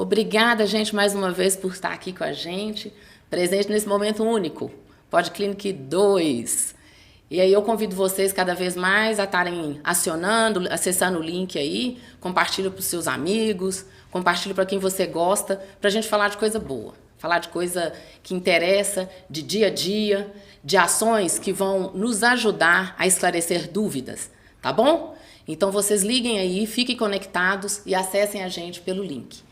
Obrigada, gente, mais uma vez por estar aqui com a gente, presente nesse momento único, Podclinic 2. E aí eu convido vocês cada vez mais a estarem acionando, acessando o link aí, compartilha para os seus amigos, compartilha para quem você gosta, para a gente falar de coisa boa, falar de coisa que interessa, de dia a dia, de ações que vão nos ajudar a esclarecer dúvidas, tá bom? Então vocês liguem aí, fiquem conectados e acessem a gente pelo link.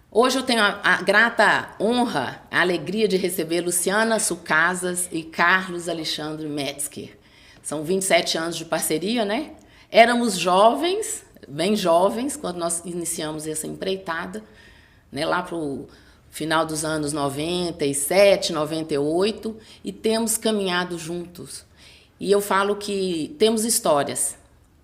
Hoje eu tenho a grata honra, a alegria de receber Luciana Sucasas e Carlos Alexandre Metzger. São 27 anos de parceria, né? Éramos jovens, bem jovens, quando nós iniciamos essa empreitada, né? Lá para o final dos anos 97, 98, e temos caminhado juntos. E eu falo que temos histórias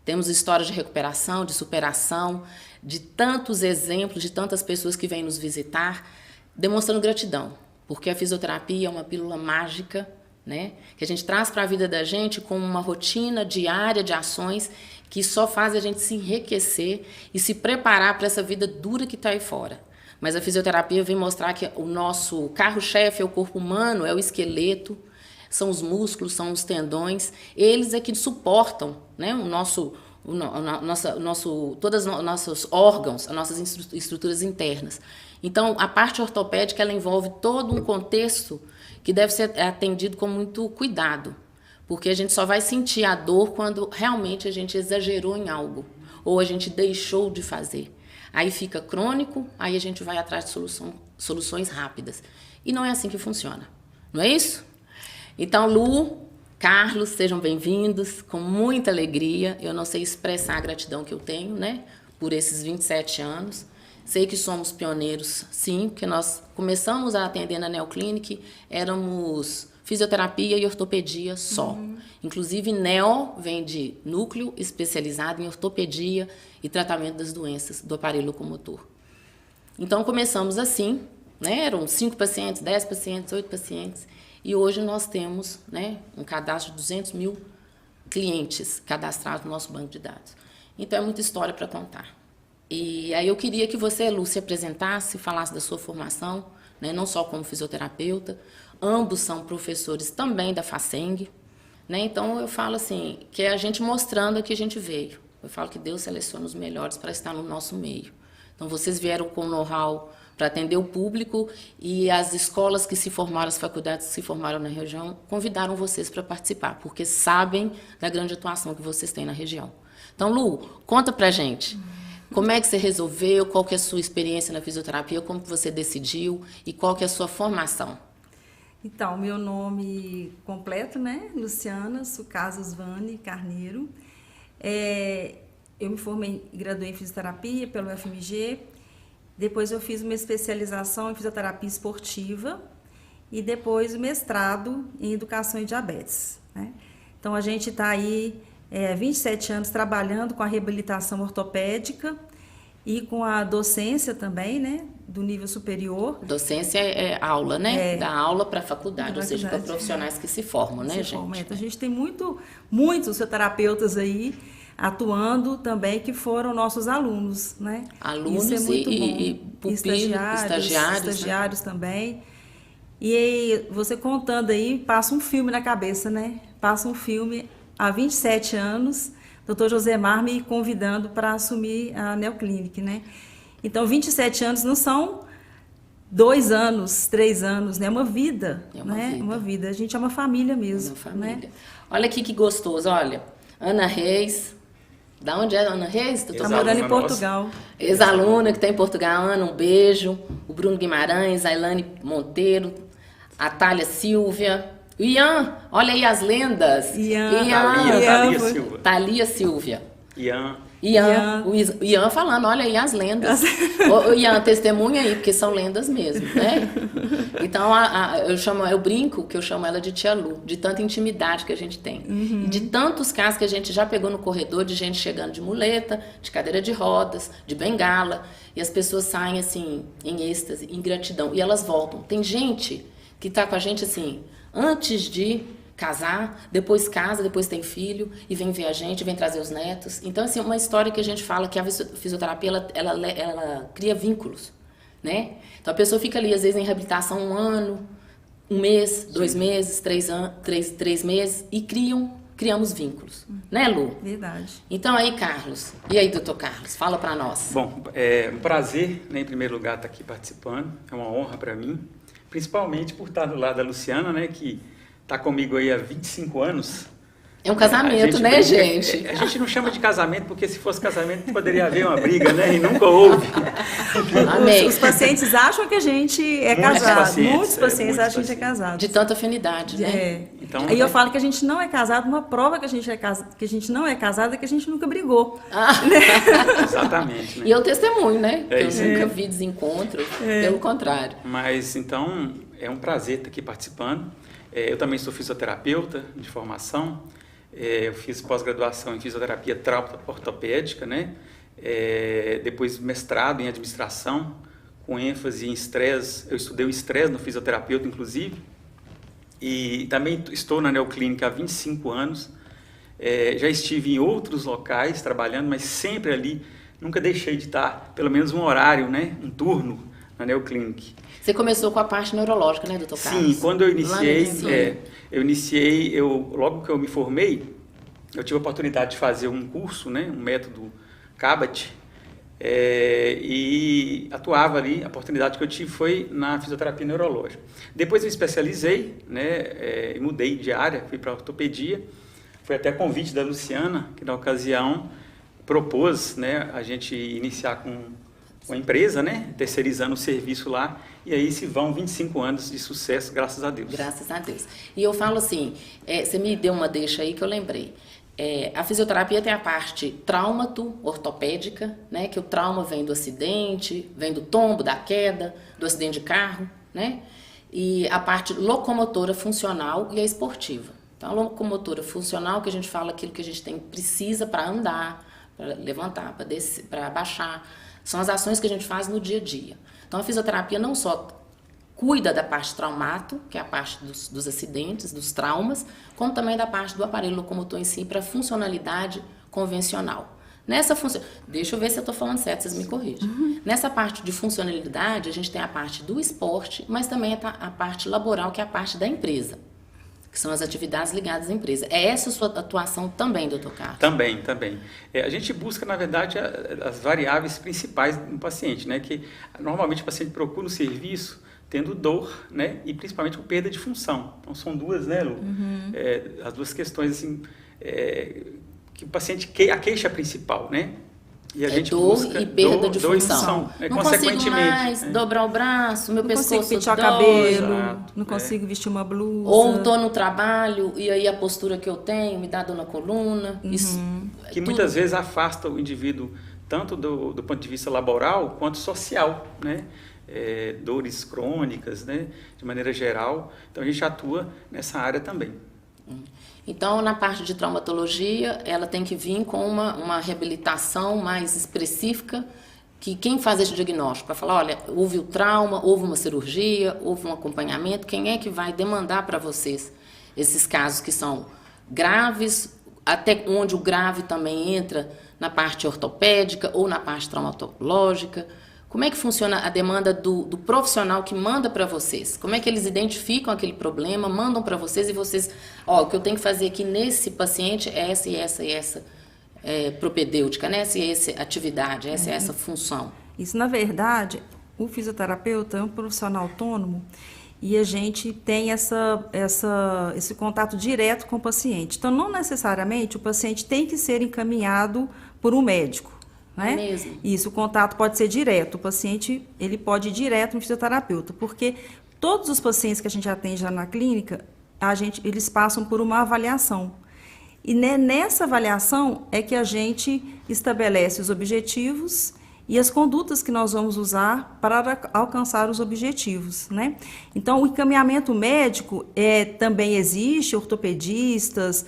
de recuperação, de superação, de tantos exemplos, de tantas pessoas que vêm nos visitar, demonstrando gratidão, porque a fisioterapia é uma pílula mágica, né, que a gente traz para a vida da gente com uma rotina diária de ações que só faz a gente se enriquecer e se preparar para essa vida dura que está aí fora. Mas a fisioterapia vem mostrar que o nosso carro-chefe é o corpo humano, é o esqueleto, são os músculos, são os tendões, eles é que suportam, né, todos os nossos órgãos, as nossas estruturas internas. Então, a parte ortopédica ela envolve todo um contexto que deve ser atendido com muito cuidado, porque a gente só vai sentir a dor quando realmente a gente exagerou em algo, ou a gente deixou de fazer. Aí fica crônico, aí a gente vai atrás de soluções rápidas. E não é assim que funciona, não é isso? Então, Lu, Carlos, sejam bem-vindos, com muita alegria. Eu não sei expressar a gratidão que eu tenho, né, por esses 27 anos. Sei que somos pioneiros, sim, porque nós começamos a atender na Neoclinic, éramos fisioterapia e ortopedia só. Inclusive, Neo vem de núcleo especializado em ortopedia e tratamento das doenças do aparelho locomotor. Então, começamos assim, né, eram 5 pacientes, 10 pacientes, 8 pacientes, e hoje nós temos, né, um cadastro de 200 mil clientes cadastrados no nosso banco de dados. Então, é muita história para contar. E aí eu queria que você, Lu, se apresentasse, falasse da sua formação, né, não só como fisioterapeuta, ambos são professores também da FACENG, né, então eu falo assim, que é a gente mostrando a que a gente veio. Eu falo que Deus seleciona os melhores para estar no nosso meio. Então, vocês vieram com know-how para atender o público e as escolas que se formaram, as faculdades que se formaram na região, convidaram vocês para participar, porque sabem da grande atuação que vocês têm na região. Então, Lu, conta pra gente, como é que você resolveu, qual que é a sua experiência na fisioterapia, como que você decidiu e qual que é a sua formação? Então, meu nome completo, né, Luciana Sucasas Vane Carneiro. Eu me formei e graduei em fisioterapia pelo FMG. Depois eu fiz uma especialização em fisioterapia esportiva e depois o mestrado em educação e diabetes, né? Então, a gente está aí 27 anos trabalhando com a reabilitação ortopédica e com a docência também, né, do nível superior. Docência é aula, né? Da aula para a faculdade, ou seja, para profissionais que se formam, né, gente? Então, a gente tem muitos fisioterapeutas aí atuando também, que foram nossos alunos, né? Alunos isso é muito e pupilos, estagiários também. E aí, você contando aí, passa um filme na cabeça, né? Passa um filme há 27 anos, Dr. Josemar me convidando para assumir a Neoclinic, né? Então, 27 anos não são 2 anos, 3 anos, né? É uma vida, né? Uma vida. A gente é uma família mesmo, né? Olha aqui que gostoso, olha. Ana Reis. Da onde é a Ana Reis? Está morando em Portugal. Ex-aluna que está em Portugal. Ana, um beijo. O Bruno Guimarães, a Ilane Monteiro, a Thalia Silvia. O Ian, olha aí as lendas. Thalia Silvia. O Ian falando, olha aí as lendas. O Ian, testemunha aí, porque são lendas mesmo, né? Então, eu brinco que eu chamo ela de tia Lu, de tanta intimidade que a gente tem. E de tantos casos que a gente já pegou no corredor, de gente chegando de muleta, de cadeira de rodas, de bengala, e as pessoas saem, assim, em êxtase, em gratidão, e elas voltam. Tem gente que tá com a gente, assim, antes de casar, depois casa, depois tem filho e vem ver a gente, vem trazer os netos. Então, assim, uma história que a gente fala que a fisioterapia, ela cria vínculos. né? Então a pessoa fica ali, às vezes, em reabilitação 1 ano, 1 mês, 2 meses, 3 meses e criamos vínculos, né, Lu? Verdade. Então aí, Carlos, e aí, doutor Carlos, fala para nós. Bom, é um prazer, né, em primeiro lugar, estar aqui participando, é uma honra para mim, principalmente por estar do lado da Luciana, né, que está comigo aí há 25 anos. É um casamento, né, gente? A gente não chama de casamento, porque se fosse casamento poderia haver uma briga, né? E nunca houve. Amém. Os pacientes acham que a gente é casado. Muitos pacientes acham que a gente é casado. De tanta afinidade, né? É. Então, aí eu falo que a gente não é casado, uma prova que a gente não é casado é que a gente nunca brigou. Exatamente. Né? E eu testemunho, né? É que eu nunca vi desencontro, pelo contrário. Mas, então, é um prazer estar aqui participando. Eu também sou fisioterapeuta de formação. Eu fiz pós-graduação em fisioterapia ortopédica, né? Depois mestrado em administração, com ênfase em estresse. Eu estudei o estresse no fisioterapeuta, inclusive. E também estou na Neoclínica há 25 anos. Já estive em outros locais trabalhando, mas sempre ali, nunca deixei de estar, pelo menos um horário, né? Um turno na Neoclínica. Você começou com a parte neurológica, né, doutor Carlos? Sim, quando eu iniciei, logo que eu me formei, eu tive a oportunidade de fazer um curso, né, um método CABAT, e atuava ali. A oportunidade que eu tive foi na fisioterapia neurológica. Depois eu me especializei, né, e mudei de área, fui para ortopedia. Foi até convite da Luciana, que na ocasião propôs, né, a gente iniciar com uma empresa, né, terceirizando o serviço lá, e aí se vão 25 anos de sucesso, graças a Deus. Graças a Deus. E eu falo assim, você me deu uma deixa aí que eu lembrei. A fisioterapia tem a parte traumato-ortopédica, né, que o trauma vem do acidente, vem do tombo, da queda, do acidente de carro, né, e a parte locomotora funcional e a esportiva. Então, a locomotora funcional, que a gente fala aquilo que a gente precisa para andar, para levantar, para descer, para abaixar, são as ações que a gente faz no dia a dia. Então, a fisioterapia não só cuida da parte traumato, que é a parte dos acidentes, dos traumas, como também da parte do aparelho locomotor em si, para funcionalidade convencional. Deixa eu ver se eu estou falando certo, vocês me corrigem. Nessa parte de funcionalidade, a gente tem a parte do esporte, mas também a parte laboral, que é a parte da empresa, que são as atividades ligadas à empresa. É essa a sua atuação também, doutor Carlos? Também. A gente busca, na verdade, as variáveis principais do paciente, né? Que normalmente o paciente procura um serviço tendo dor, né? E principalmente com perda de função. Então são duas, né, Lu? As duas questões, assim, que o paciente, a queixa principal, né? E a gente dor busca e perda de função. Não consigo mais dobrar o braço, meu pescoço consigo pentear o cabelo, não consigo vestir uma blusa. Ou estou no trabalho e aí a postura que eu tenho me dá dor na coluna. Isso, que muitas vezes afasta o indivíduo tanto do ponto de vista laboral quanto social, né? Dores crônicas, né? De maneira geral. Então a gente atua nessa área também. Então, na parte de traumatologia, ela tem que vir com uma reabilitação mais específica, que quem faz esse diagnóstico vai falar, olha, houve o trauma, houve uma cirurgia, houve um acompanhamento, quem é que vai demandar para vocês esses casos que são graves, até onde o grave também entra na parte ortopédica ou na parte traumatológica? Como é que funciona a demanda do profissional que manda para vocês? Como é que eles identificam aquele problema, mandam para vocês e vocês... o que eu tenho que fazer aqui nesse paciente é essa e essa e essa propedêutica, né? Essa e essa atividade, essa e essa função. Isso, na verdade, o fisioterapeuta é um profissional autônomo e a gente tem esse contato direto com o paciente. Então, não necessariamente o paciente tem que ser encaminhado por um médico. Né? Mesmo. Isso, o contato pode ser direto, o paciente ele pode ir direto no fisioterapeuta, porque todos os pacientes que a gente atende lá na clínica, eles passam por uma avaliação. E nessa avaliação é que a gente estabelece os objetivos e as condutas que nós vamos usar para alcançar os objetivos, né? Então, o encaminhamento médico também existe, ortopedistas,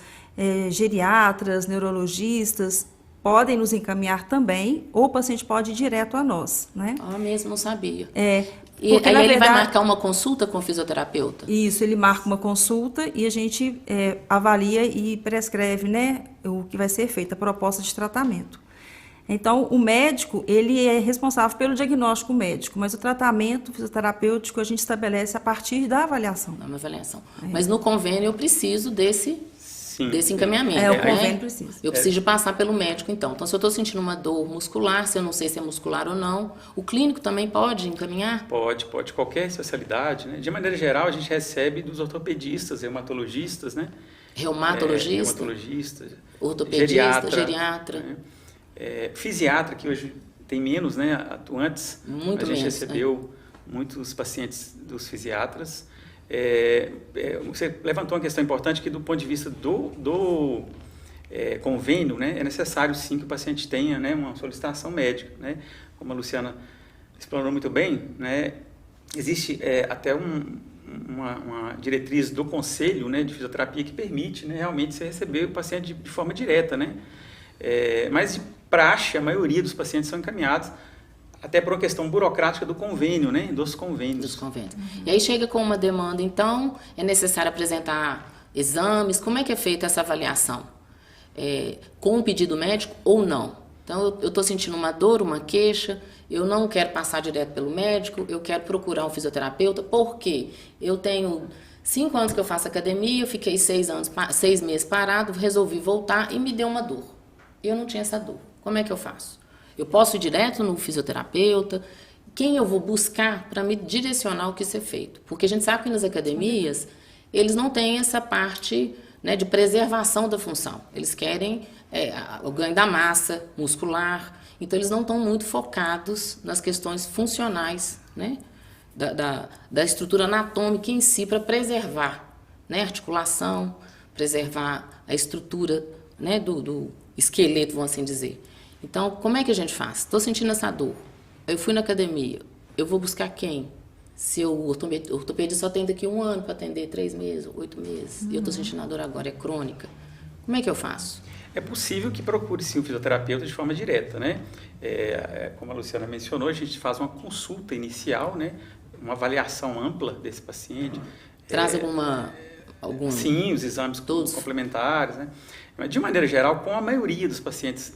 geriatras, neurologistas, podem nos encaminhar também, ou o paciente pode ir direto a nós, né? Mesmo não sabia. Porque, aí ele verdade, vai marcar uma consulta com o fisioterapeuta? Isso, ele marca uma consulta e a gente avalia e prescreve, né, o que vai ser feito, a proposta de tratamento. Então, o médico, ele é responsável pelo diagnóstico médico, mas o tratamento fisioterapêutico a gente estabelece a partir da avaliação. É uma avaliação. Mas no convênio eu preciso desse encaminhamento. O convênio precisa. Eu preciso de passar pelo médico, então. Então, se eu estou sentindo uma dor muscular, se eu não sei se é muscular ou não, o clínico também pode encaminhar? Pode. Qualquer especialidade, né? De maneira geral, a gente recebe dos ortopedistas, reumatologistas, né? Reumatologista, ortopedista, geriatra. Né? Fisiatra, que hoje tem menos, né, atuantes. Muito a gente menos, recebeu muitos pacientes dos fisiatras. Você levantou uma questão importante que do ponto de vista do convênio, né, é necessário sim que o paciente tenha, né, uma solicitação médica, né? Como a Luciana explanou muito bem, né, existe até uma diretriz do Conselho, né, de Fisioterapia que permite, né, realmente você receber o paciente de forma direta, né? Mas de praxe, a maioria dos pacientes são encaminhados até por uma questão burocrática do convênio, né? Dos convênios. E aí chega com uma demanda, então, é necessário apresentar exames, como é que é feita essa avaliação? Com um pedido médico ou não? Então, eu estou sentindo uma dor, uma queixa, eu não quero passar direto pelo médico, eu quero procurar um fisioterapeuta, porque eu tenho 5 anos que eu faço academia, eu fiquei 6 meses parado, resolvi voltar e me deu uma dor. Eu não tinha essa dor. Como é que eu faço? Eu posso ir direto no fisioterapeuta? Quem eu vou buscar para me direcionar o que ser feito? Porque a gente sabe que nas academias, eles não têm essa parte, né, de preservação da função. Eles querem o ganho da massa muscular. Então, eles não estão muito focados nas questões funcionais, né, da estrutura anatômica em si, para preservar, né, a articulação, preservar a estrutura, né, do esqueleto, vamos assim dizer. Então, como é que a gente faz? Estou sentindo essa dor. Eu fui na academia. Eu vou buscar quem? Se o ortopedista só tem daqui 1 ano para atender 3 meses, 8 meses, e eu estou sentindo a dor agora, é crônica. Como é que eu faço? É possível que procure sim um fisioterapeuta de forma direta, né? Como a Luciana mencionou, a gente faz uma consulta inicial, né? Uma avaliação ampla desse paciente. Traz algum... Sim, os exames complementares, né? Mas, de maneira geral, com a maioria dos pacientes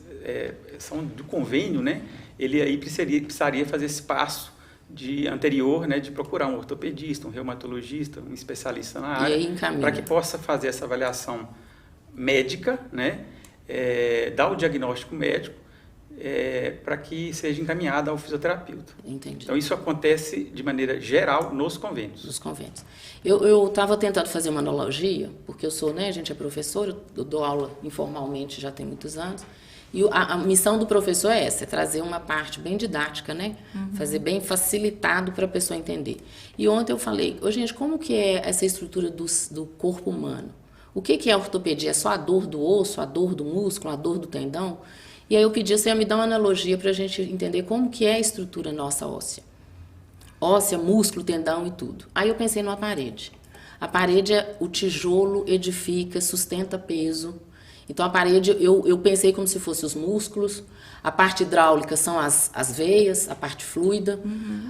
são do convênio, né? Ele aí precisaria fazer esse passo anterior, né? De procurar um ortopedista, um reumatologista, um especialista na área, para que possa fazer essa avaliação médica, né? Dar o diagnóstico médico, para que seja encaminhada ao fisioterapeuta. Entendi. Então, isso acontece de maneira geral nos convênios. Nos convênios. Eu estava tentando fazer uma analogia, porque eu sou, né, a gente é professor, eu dou aula informalmente já tem muitos anos, e a missão do professor é essa, é trazer uma parte bem didática, né? Fazer bem facilitado para a pessoa entender. E ontem eu falei, gente, como que é essa estrutura do corpo humano? O que é a ortopedia? É só a dor do osso, a dor do músculo, a dor do tendão? E aí eu pedi você a me dar uma analogia para a gente entender como que é a estrutura nossa óssea. Óssea, músculo, tendão e tudo. Aí eu pensei numa parede. A parede o tijolo edifica, sustenta peso. Então a parede eu pensei como se fosse os músculos. A parte hidráulica são as veias, a parte fluida.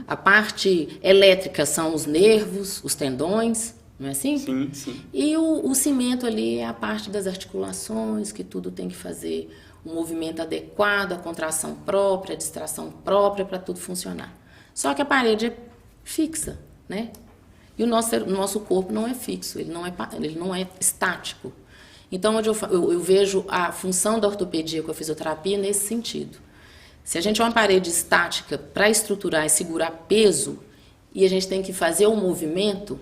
A parte elétrica são os nervos, os tendões. Não é assim? Sim, sim. E o cimento ali é a parte das articulações, que tudo tem que fazer um movimento adequado, a contração própria, a distração própria para tudo funcionar. Só que a parede é fixa, né? E o nosso corpo não é fixo, ele não é estático. Então, onde eu vejo a função da ortopedia com a fisioterapia nesse sentido. Se a gente é uma parede estática para estruturar e segurar peso, e a gente tem que fazer um movimento,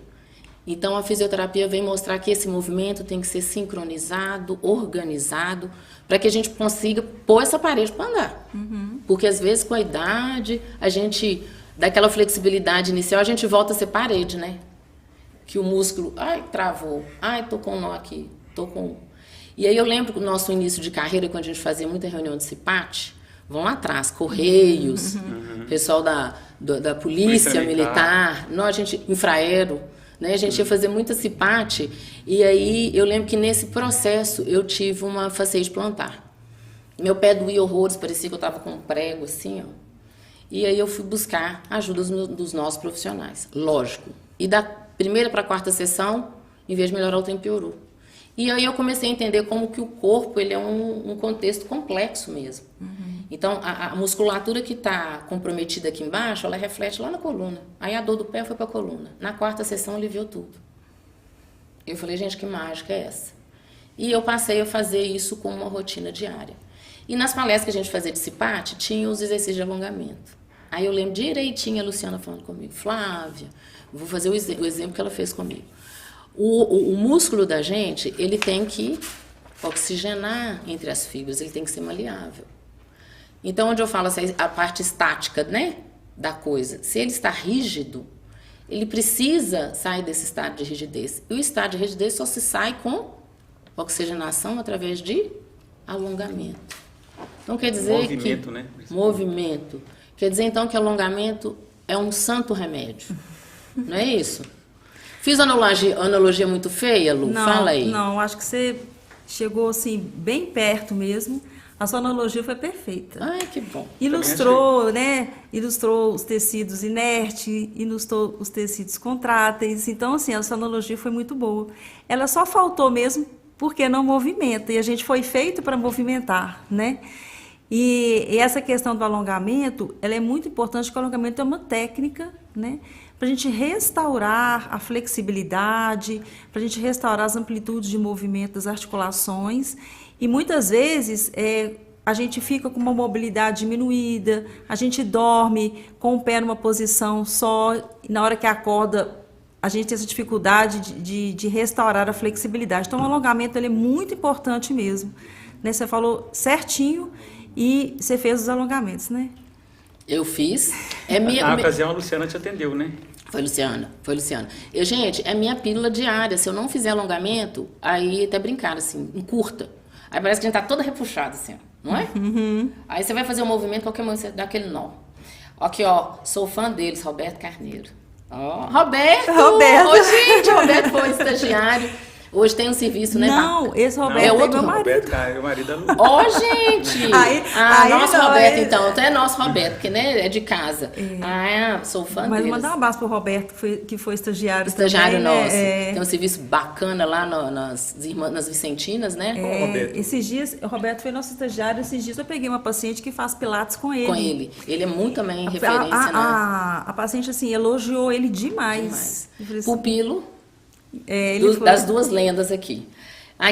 então a fisioterapia vem mostrar que esse movimento tem que ser sincronizado, organizado, para que a gente consiga pôr essa parede para andar. Porque às vezes com a idade, a gente, daquela flexibilidade inicial, a gente volta a ser parede, né? Que o músculo, travou, tô com um nó aqui, E aí eu lembro que o nosso início de carreira, quando a gente fazia muita reunião de CIPAT, vão lá atrás, Correios, pessoal da polícia militar, a gente, Infraero, né? A gente ia fazer muita CIPAT, e aí eu lembro que nesse processo eu tive uma fasciite plantar. Meu pé doía horrores, parecia que eu estava com um prego assim, ó. E aí eu fui buscar ajuda dos nossos profissionais, lógico. E da primeira para a 4ª sessão, em vez de melhorar, o tempo piorou. E aí eu comecei a entender como que o corpo ele é um contexto complexo mesmo. Então, a musculatura que está comprometida aqui embaixo, ela reflete lá na coluna. Aí a dor do pé foi para a coluna. Na quarta sessão, aliviou tudo. Eu falei, gente, que mágica é essa? E eu passei a fazer isso como uma rotina diária. E nas palestras que a gente fazia de CIPAT, tinha os exercícios de alongamento. Aí eu lembro direitinho a Luciana falando comigo, Flávia, vou fazer o exemplo que ela fez comigo. O músculo da gente, ele tem que oxigenar entre as fibras, ele tem que ser maleável. Então, onde eu falo assim, a parte estática, né, da coisa, se ele está rígido, ele precisa sair desse estado de rigidez. E o estado de rigidez só se sai com oxigenação através de alongamento. Então, quer dizer movimento, que... né? Movimento. Quer dizer, então, que alongamento é um santo remédio. Não é isso? Fiz analogia muito feia, Lu? Não, fala aí. Não, acho que você chegou, assim, bem perto mesmo. A sua analogia foi perfeita. Ai, que bom. Ilustrou, né? Ilustrou os tecidos inertes, ilustrou os tecidos contráteis. Então, assim, a sua analogia foi muito boa. Ela só faltou mesmo porque não movimenta. E a gente foi feito para movimentar, né? E essa questão do alongamento, ela é muito importante, porque o alongamento é uma técnica, né? Para a gente restaurar a flexibilidade, para a gente restaurar as amplitudes de movimento das articulações. E muitas vezes a gente fica com uma mobilidade diminuída, a gente dorme com o pé numa posição só, e na hora que acorda, a gente tem essa dificuldade de restaurar a flexibilidade. Então, o alongamento ele é muito importante mesmo, né? Você falou certinho e você fez os alongamentos, né? Eu fiz. Na ocasião, a Luciana te atendeu, né? Foi Luciana. Gente, é minha pílula diária. Se eu não fizer alongamento, aí até brincar, assim, encurta. Aí parece que a gente tá toda repuxada, assim, ó, não é? Uhum. Aí você vai fazer um movimento, qualquer momento você dá aquele nó. Aqui, ó, sou fã deles, Roberto Carneiro. Ó, Roberto! Ô, gente, Roberto foi estagiário. Hoje tem um serviço, né? Não, esse Roberto é outro meu marido. Roberto, o marido da Lu. Ó, gente! Nosso Roberto, então. Então é nosso Roberto, porque né, é de casa. Sou fã Mas deles. mandar um abraço pro Roberto, que foi estagiário Estagiário também, nosso. né? Tem um serviço bacana lá nas Vicentinas, né? Esses dias, o Roberto foi nosso estagiário, esses dias eu peguei uma paciente que faz pilates com ele. Com ele. Ele é muito também referência, né? A paciente, assim, elogiou ele demais. Pupilo. Das duas lendas aqui.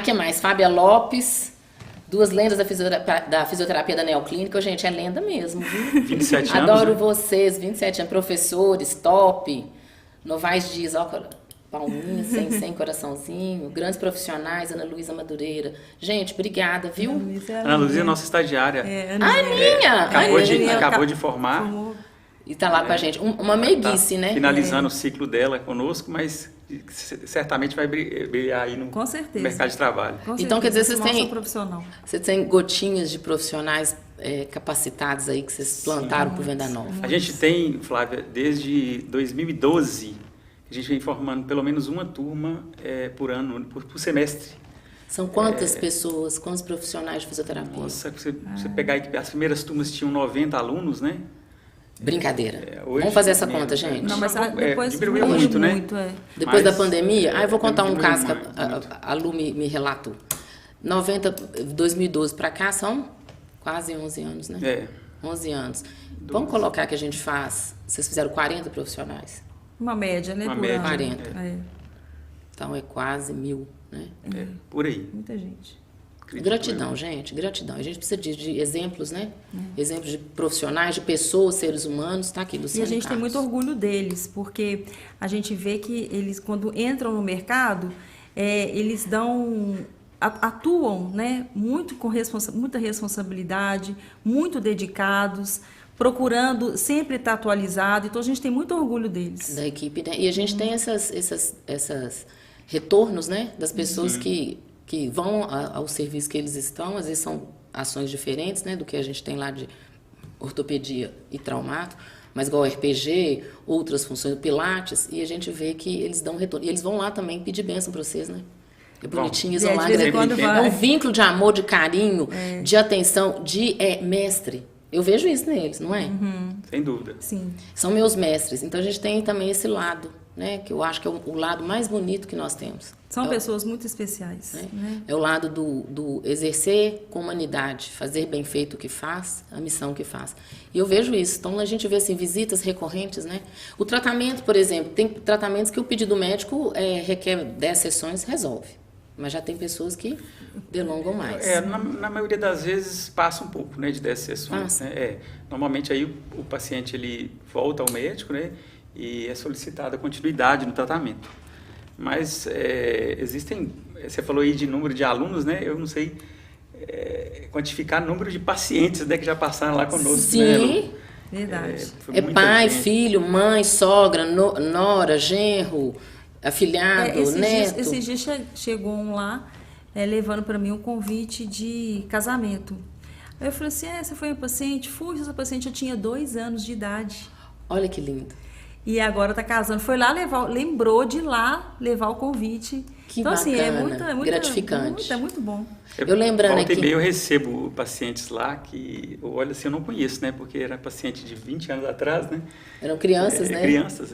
Que mais? Fábia Lopes, duas lendas da fisioterapia da Neoclínica. Gente, é lenda mesmo, viu? 27 anos. Adoro né? vocês, 27 anos, professores, top. Novaes Dias, ó, palminha, sem coraçãozinho. Grandes profissionais, Ana Luísa Madureira. Gente, obrigada, viu? Ana Luísa é nossa estagiária. Acabou de formar. Formou. E tá lá com a gente. Uma meiguice, né? Finalizando o ciclo dela conosco, mas certamente vai brilhar aí no mercado de trabalho. Então, quer dizer, vocês têm gotinhas de profissionais capacitados aí que vocês plantaram por Venda Nova. A gente tem, Flávia, desde 2012, a gente vem formando pelo menos uma turma por ano, por semestre. São quantas pessoas, quantos profissionais de fisioterapia? Nossa, você pegar as primeiras turmas tinham 90 alunos, né? Brincadeira. Hoje, vamos fazer essa conta, gente? Não, mas depois diminuiu muito, né? Depois da pandemia, eu vou contar um caso que a Lu me relatou. 2012 para cá são quase 11 anos, né? 11 anos. Vamos colocar que a gente vocês fizeram 40 profissionais? Uma média, né? Uma média. 40. Então é quase 1000, né? Por aí. Muita gente. Gratidão, gente, gratidão. A gente precisa de exemplos, né? Exemplos de profissionais, de pessoas, seres humanos. Tá aqui, Luciana. E a gente tem muito orgulho deles, porque a gente vê que eles, quando entram no mercado, eles atuam, né? Muito com muita responsabilidade, muito dedicados, procurando sempre estar atualizado. Então a gente tem muito orgulho deles. Da equipe, né? E a gente tem essas retornos, né? Das pessoas que vão ao serviço que eles estão, às vezes são ações diferentes, né, do que a gente tem lá de ortopedia e traumato, mas igual RPG, outras funções do Pilates, e a gente vê que eles dão retorno. E eles vão lá também pedir bênção para vocês, né? É bonitinho, eles vão lá agradecer. É um vínculo de amor, de carinho, de atenção, de mestre. Eu vejo isso neles, não é? Sem dúvida. Sim. São meus mestres. Então a gente tem também esse lado, né? Que eu acho que é o lado mais bonito que nós temos. São pessoas muito especiais. Né? É o lado do exercer com humanidade, fazer bem feito o que faz, a missão que faz. E eu vejo isso. Então, a gente vê assim, visitas recorrentes, né? O tratamento, por exemplo, tem tratamentos que o pedido médico requer 10 sessões, resolve. Mas já tem pessoas que delongam mais. Na maioria das vezes passa um pouco, né, de 10 sessões. Né? Normalmente aí o paciente ele volta ao médico, né, e é solicitada continuidade no tratamento. Mas existem, você falou aí de número de alunos, né? Eu não sei quantificar o número de pacientes, né, que já passaram lá conosco. Sim, né? Verdade. Pai, filho, mãe, sogra, nora, genro, afilhado, neto. Esses dias chegou um lá levando para mim um convite de casamento. Aí eu falei assim, você foi minha paciente? Fui, essa paciente já tinha 2 anos de idade. Olha que lindo. E agora tá casando. Foi lá lembrou de lá levar o convite. Que então, bacana, assim, é muito gratificante. É muito bom. Eu lembrando aqui. Eu recebo pacientes lá que, olha, assim, eu não conheço, né? Porque era paciente de 20 anos atrás, né? Eram crianças, né? Crianças,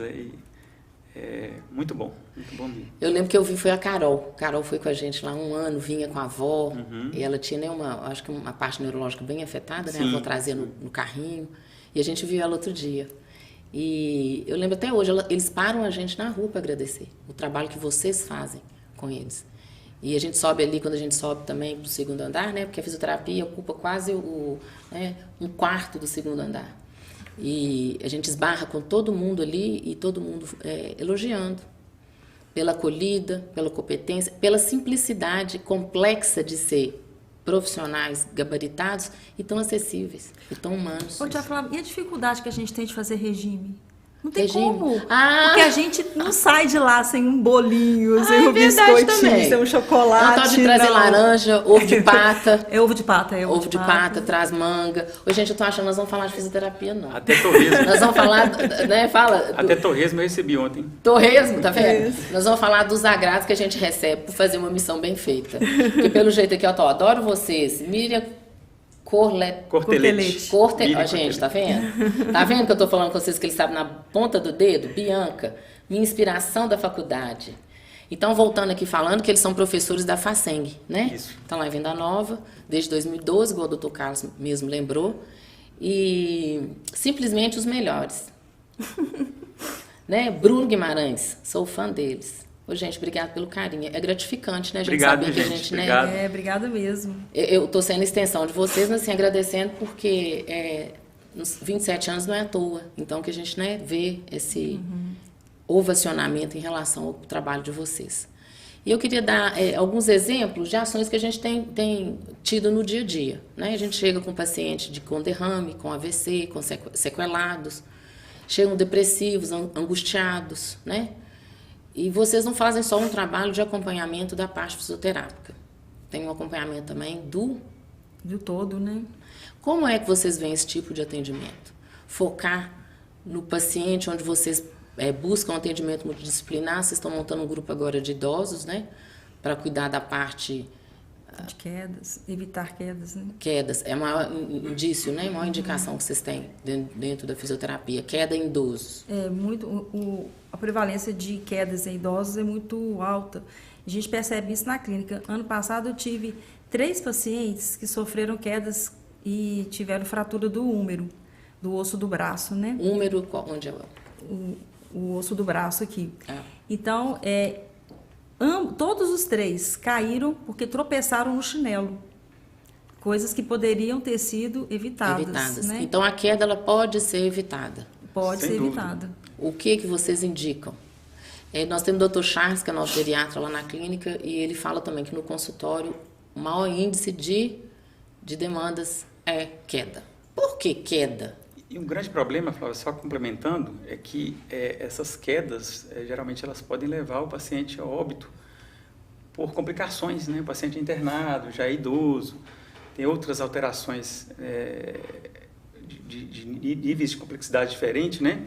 muito bom mesmo. Eu lembro que eu vi, foi a Carol. Carol foi com a gente lá 1 ano, vinha com a avó. E ela tinha, né, acho que uma parte neurológica bem afetada, né? A avó trazia no carrinho. E a gente viu ela outro dia. E eu lembro até hoje, eles param a gente na rua para agradecer o trabalho que vocês fazem com eles. E a gente sobe ali, quando a gente sobe também para o 2º andar, né? Porque a fisioterapia ocupa quase 1/4 do 2º andar. E a gente esbarra com todo mundo ali e todo mundo elogiando pela acolhida, pela competência, pela simplicidade complexa de ser profissionais gabaritados e tão acessíveis e tão humanos. Tiago, e a dificuldade que a gente tem de fazer regime? Não tem Regime? como. Porque a gente não sai de lá sem um bolinho, sem um biscoitinho, sem um chocolate. Não pode trazer laranja, ovo de pata. Ovo de pata, ovo de pata, traz manga. Oi, gente, eu tô achando que nós vamos falar de fisioterapia, não. Até torresmo. Nós vamos falar, né, Até torresmo eu recebi ontem. Torresmo, tá vendo? Nós vamos falar dos agrados que a gente recebe por fazer uma missão bem feita. Porque pelo jeito aqui, eu adoro vocês. Miriam Cortelete. Gente, tá vendo? Tá vendo que eu tô falando com vocês que eles sabem na ponta do dedo? Bianca, minha inspiração da faculdade. Então, voltando aqui falando que eles são professores da FACENG, né? Isso. Estão lá em Venda Nova, desde 2012, igual o Dr. Carlos mesmo lembrou. E simplesmente os melhores. Né? Bruno Guimarães, sou fã deles. Ô, gente, obrigado pelo carinho. É gratificante, né? A gente obrigado, saber que a gente, né? Obrigada mesmo. Eu tô sendo extensão de vocês, mas assim, agradecendo porque nos 27 anos não é à toa. Então, que a gente, né, vê esse ovacionamento em relação ao trabalho de vocês. E eu queria dar alguns exemplos de ações que a gente tem tido no dia a dia, né? A gente chega com paciente com derrame, com AVC, com sequelados, chegam depressivos, angustiados, né? E vocês não fazem só um trabalho de acompanhamento da parte fisioterápica. Tem um acompanhamento também do todo, né? Como é que vocês veem esse tipo de atendimento? Focar no paciente, onde vocês buscam um atendimento multidisciplinar. Vocês estão montando um grupo agora de idosos, né? Para cuidar da parte de quedas, evitar quedas, né? Quedas, é o maior indício, né? A maior indicação que vocês têm dentro da fisioterapia, queda em idosos. A prevalência de quedas em idosos é muito alta. A gente percebe isso na clínica. Ano passado eu tive 3 pacientes que sofreram quedas e tiveram fratura do húmero, do osso do braço, né? Húmero, onde é o osso do braço aqui. Então, todos os 3 caíram porque tropeçaram no chinelo. Coisas que poderiam ter sido evitadas. Né? Então, a queda ela pode ser evitada. Pode ser evitada. O que vocês indicam? Nós temos o Dr. Charles, que é nosso geriatra lá na clínica, e ele fala também que no consultório o maior índice de demandas é queda. Por que queda? E um grande problema, Flávia, só complementando, é que essas quedas, geralmente elas podem levar o paciente a óbito por complicações, né? O paciente é internado, já é idoso, tem outras alterações de níveis de complexidade diferentes, né?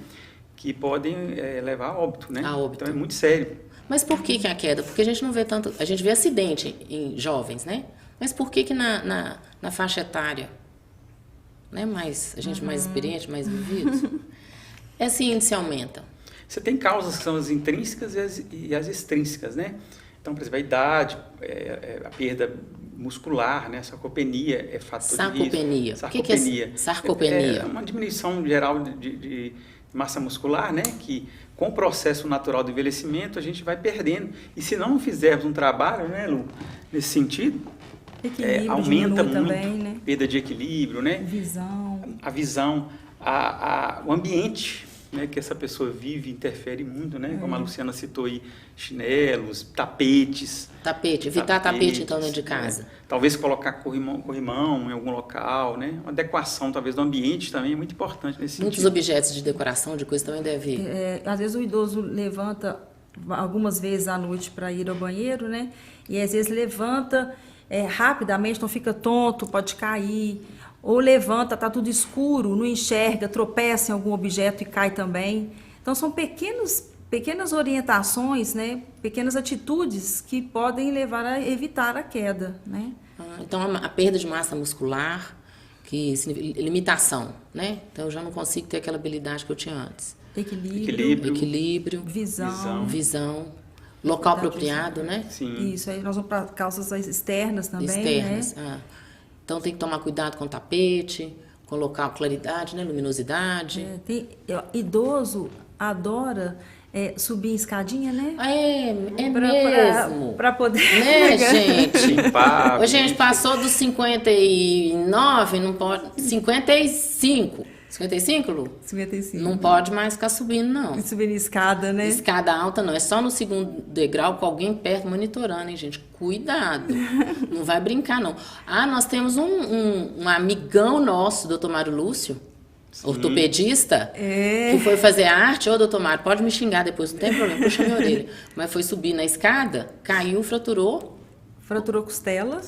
Que podem levar a óbito, né? Então é muito sério. Mas por que a queda? Porque a gente não vê tanto... A gente vê acidente em jovens, né? Mas por que na faixa etária, né? A gente mais experiente, mais vivido, esse índice aumenta? Você tem causas que são as intrínsecas e as extrínsecas, né? Então, por exemplo, a idade, a perda muscular, né? Sarcopenia é fator de risco. Sarcopenia. O que é sarcopenia? É uma diminuição geral de massa muscular, né? Que com o processo natural do envelhecimento a gente vai perdendo. E se não fizermos um trabalho, né, Lu, nesse sentido, aumenta muito também, né? Perda de equilíbrio, né? A visão, o ambiente, né, que essa pessoa vive interfere muito, né? Como a Luciana citou aí, chinelos, tapetes. Evitar tapete então dentro de casa. Talvez colocar corrimão em algum local, né? Uma adequação talvez do ambiente também é muito importante nesse sentido. Muitos objetos de decoração, de coisa também deve ir. Às vezes o idoso levanta algumas vezes à noite para ir ao banheiro, né? E às vezes levanta rapidamente, não fica tonto, pode cair. Ou levanta, está tudo escuro, não enxerga, tropeça em algum objeto e cai também. Então, são pequenas orientações, né? Pequenas atitudes que podem levar a evitar a queda, né? Então, a perda de massa muscular, limitação, né? Então, eu já não consigo ter aquela habilidade que eu tinha antes. Equilíbrio. Visão. Local apropriado, né? Sim. Isso, aí nós vamos para causas externas também, externas, né? Então, tem que tomar cuidado com o tapete, com local claridade, né? Luminosidade. Idoso adora subir em escadinha, né? Mesmo. Para poder... Né, gente? A gente passou dos 59, não pode... 55. 55, Lu? 55. Não pode mais ficar subindo, não. Subir em escada, né? Escada alta, não. É só no segundo degrau com alguém perto monitorando, hein, gente? Cuidado. Não vai brincar, não. Nós temos um amigão nosso, doutor Mário Lúcio, ortopedista, que foi fazer arte. Doutor Mário, pode me xingar depois, não tem problema, puxa minha orelha. Mas foi subir na escada, caiu, fraturou. Fraturou costela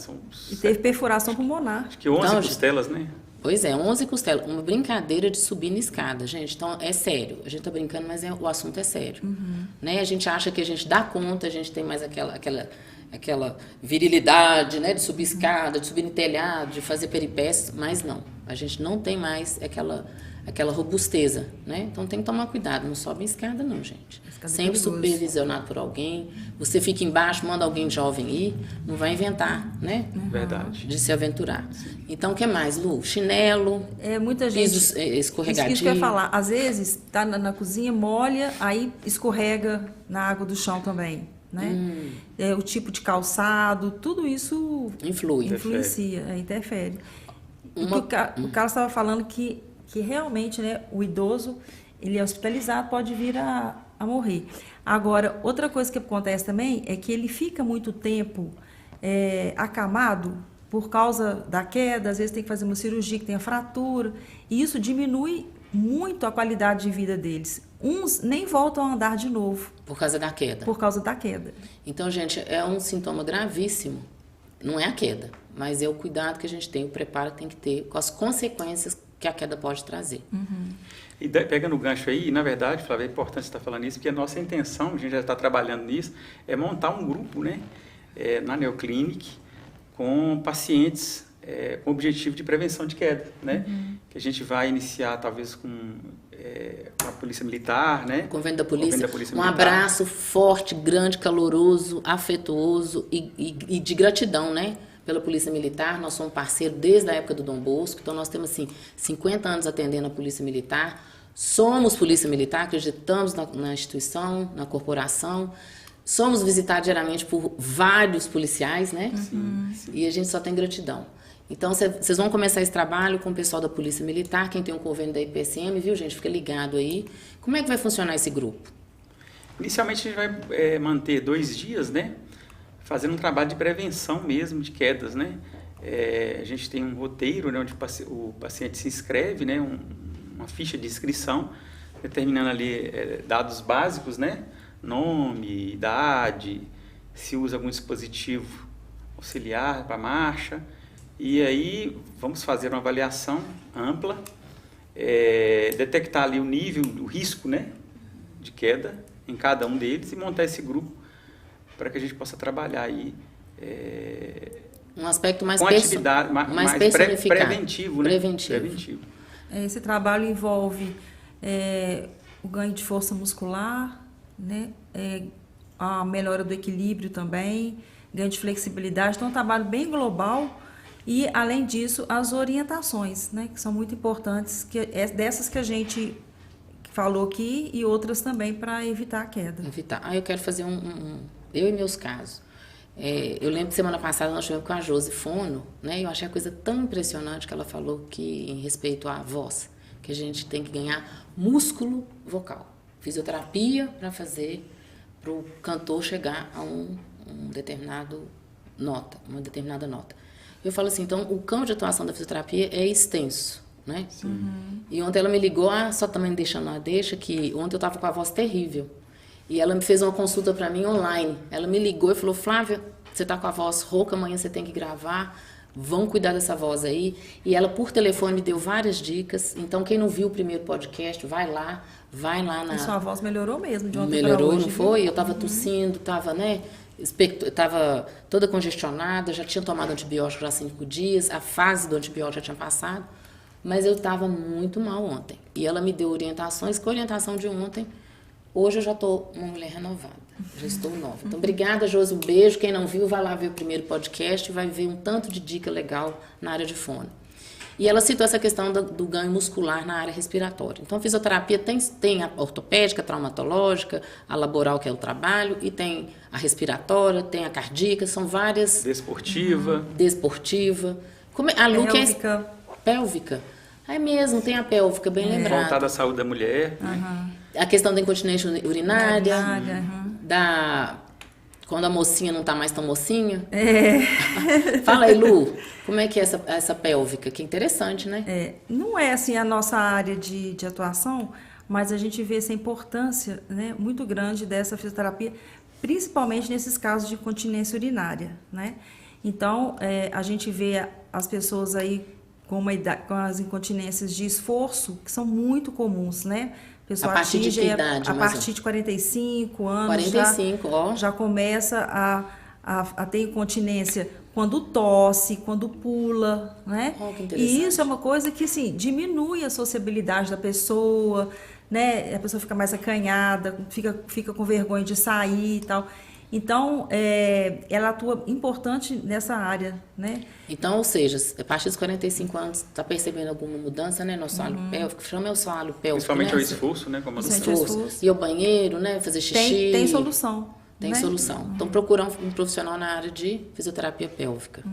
e teve perfuração pulmonar. Acho que 11 costelas, né? Pois é, 11 costelas. Uma brincadeira de subir na escada, gente. Então, é sério. A gente tá brincando, mas o assunto é sério. Né? A gente acha que a gente dá conta, a gente tem mais aquela virilidade, né? De subir escada, de subir no telhado, de fazer peripécias, mas não. A gente não tem mais aquela robusteza, né? Então, tem que tomar cuidado. Não sobe em escada, não, gente. Sempre supervisionado por alguém. Você fica embaixo, manda alguém jovem ir, não vai inventar, né? Verdade. De se aventurar. Então, o que mais, Lu? Chinelo, muita gente, piso escorregadio. Isso que eu ia falar. Às vezes, tá na cozinha, molha, aí escorrega na água do chão também, né? O tipo de calçado, tudo isso influencia, interfere. O Carlos estava falando que realmente, né, o idoso, ele é hospitalizado, pode vir a morrer. Agora, outra coisa que acontece também é que ele fica muito tempo acamado por causa da queda, às vezes tem que fazer uma cirurgia que tem a fratura, e isso diminui muito a qualidade de vida deles. Uns nem voltam a andar de novo. Por causa da queda. Por causa da queda. Então, gente, é um sintoma gravíssimo. Não é a queda, mas é o cuidado que a gente tem, o preparo que tem que ter com as consequências que a queda pode trazer. E pega no gancho aí, e na verdade, Flávia, é importante você estar falando isso, porque a nossa intenção, a gente já está trabalhando nisso, é montar um grupo, né, na Neoclinic, com pacientes com objetivo de prevenção de queda, né, que a gente vai iniciar talvez com a Polícia Militar, né? Convênio da Polícia. Um Militar. Abraço forte, grande, caloroso, afetuoso e de gratidão, né? Pela Polícia Militar. Nós somos parceiros desde a época do Dom Bosco, então nós temos assim 50 anos atendendo a Polícia Militar. Somos Polícia Militar, acreditamos na instituição, na corporação. Somos visitados diariamente por vários policiais, né? Sim. E a gente só tem gratidão. Então, vocês vão começar esse trabalho com o pessoal da Polícia Militar, quem tem um convênio da IPSM, viu, gente? Fica ligado aí. Como é que vai funcionar esse grupo? Inicialmente, a gente vai manter 2 dias, né? Fazendo um trabalho de prevenção mesmo de quedas, né? A gente tem um roteiro, né, onde o paciente se inscreve, né? Uma ficha de inscrição, determinando ali dados básicos, né? Nome, idade, se usa algum dispositivo auxiliar para marcha. E aí vamos fazer uma avaliação ampla, detectar ali o nível, o risco, né, de queda em cada um deles e montar esse grupo para que a gente possa trabalhar aí um aspecto mais com atividade mais preventivo, né? Preventivo. Esse trabalho envolve o ganho de força muscular, né? A melhora do equilíbrio também, ganho de flexibilidade. Então, é um trabalho bem global e, além disso, as orientações, né? Que são muito importantes, que é dessas que a gente falou aqui e outras também para evitar a queda. Eu quero fazer eu e meus casos. Eu lembro que semana passada nós tivemos com a Josi Fono, né? Eu achei a coisa tão impressionante que ela falou que, em respeito à voz, que a gente tem que ganhar músculo vocal. Fisioterapia para fazer para o cantor chegar a uma determinada nota. Eu falo assim, então o campo de atuação da fisioterapia é extenso, né? E ontem ela me ligou, só também deixando a deixa, que ontem eu estava com a voz terrível. E ela me fez uma consulta para mim online. Ela me ligou e falou, Flávia, você está com a voz rouca, amanhã você tem que gravar, vão cuidar dessa voz aí. E ela, por telefone, me deu várias dicas. Então, quem não viu o primeiro podcast, vai lá na... E sua voz melhorou mesmo de ontem para hoje. Melhorou, não foi? Eu estava tossindo, estava, né? Estava toda congestionada, já tinha tomado antibiótico já há 5 dias, a fase do antibiótico já tinha passado, mas eu estava muito mal ontem. E ela me deu orientações, com a orientação de ontem, hoje eu já estou uma mulher renovada, já estou nova. Então, obrigada, Josi, um beijo. Quem não viu, vai lá ver o primeiro podcast e vai ver um tanto de dica legal na área de fono. E ela citou essa questão do ganho muscular na área respiratória. Então, a fisioterapia tem a ortopédica, a traumatológica, a laboral, que é o trabalho, e tem a respiratória, tem a cardíaca, são várias... Desportiva. A Lu, Pélvica. Pélvica. É mesmo, tem a pélvica, bem lembrado. Voltada à saúde da mulher. A questão da incontinência urinária, quando a mocinha não está mais tão mocinha. Fala aí, Lu, como é que é essa pélvica? Que interessante, né? Não é assim a nossa área de atuação, mas a gente vê essa importância, né, muito grande dessa fisioterapia, principalmente nesses casos de incontinência urinária, né? Então, a gente vê as pessoas aí com as incontinências de esforço, que são muito comuns, né? A pessoa a partir de que idade? A partir de 45 anos. 45, já começa a ter incontinência quando tosse, quando pula, né? Que interessante. E isso é uma coisa que, assim, diminui a sociabilidade da pessoa, né? A pessoa fica mais acanhada, fica com vergonha de sair e tal. Então, ela atua importante nessa área, né? Então, ou seja, a partir dos 45 anos, está percebendo alguma mudança, né? No assoalho pélvico, chama o assoalho pélvico. Principalmente né? o esforço, né? Como esforço. E o banheiro, né? Fazer xixi. Tem solução. Tem solução. Então, procurar um profissional na área de fisioterapia pélvica.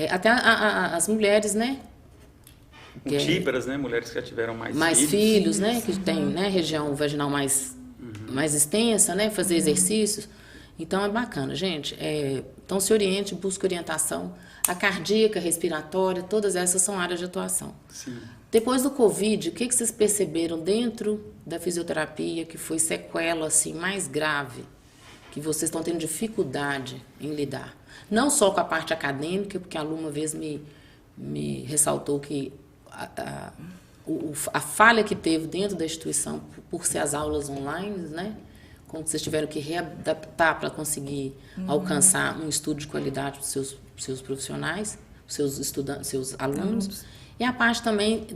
Até as mulheres, né? Tíbaras, né? Mulheres que já tiveram mais filhos, né? Que tem, né? Região vaginal mais extensa, né? Fazer exercícios. Então, é bacana, gente. Então, se oriente, busque orientação. A cardíaca, respiratória, todas essas são áreas de atuação. Sim. Depois do Covid, o que vocês perceberam dentro da fisioterapia que foi sequela assim, mais grave, que vocês estão tendo dificuldade em lidar? Não só com a parte acadêmica, porque a Lu uma vez me ressaltou que a falha que teve dentro da instituição por ser as aulas online, né? Como vocês tiveram que readaptar para conseguir alcançar um estudo de qualidade para os seus profissionais, seus estudantes, seus alunos. E a parte também